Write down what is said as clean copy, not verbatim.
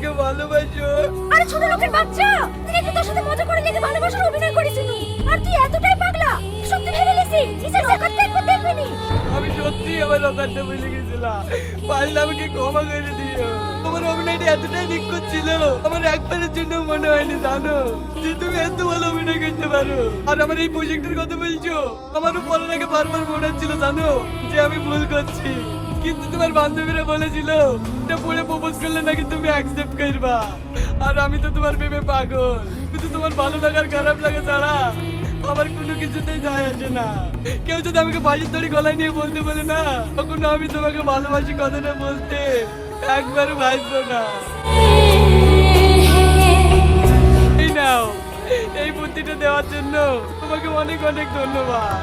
আমাকে ভালোবাসো। আরে ছোট লোকের বাচ্চা, তুই একটু তোর সাথে মজা করে লেগে ভালোবাসার অভিনয় করেছিস, আর তুই এতটাই পাগলা সত্যি ভেবে নিছিস নিজের জায়গাতে একবার দেখবি। আমি সত্যি আমার অকারটা ভুলে গেছিলাম, পারলে আমাকে ক্ষমা করে দিও। তোমার অভিনয়টা এতটাই নিখুঁত ছিল, আমার একবারের জন্য মনে হয়নি জানো যে তুমি এত ভালো অভিনয় করতে পারো। আর আমার এই প্রজেক্টের কথা বলছো, আমারও পড়ার আগে বারবার মনে হচ্ছিল জানো যে আমি ভুল করছি, কিন্তু তোমার বান্ধবীরা বলেছিল এটা পড়ে প্রপোজ করলে নাকি তুমি অ্যাকসেপ্ট করবা। আর আমি তো তোমার ভেবে পাগল, কিন্তু তোমার ভালো লাগার খারাপ লাগা ছাড়া আমার কোনো কিছুতেই যায় আসে না। কেউ যদি আমাকে বাড়ির ধরে গলায় নিয়ে বলতে বলে না, তখন আমি তোমাকে ভালোবাসি কথাটা বলতে একবারও ভাববো না। এই নাও, এই বুদ্ধিটা দেওয়ার জন্য তোমাকে অনেক অনেক ধন্যবাদ।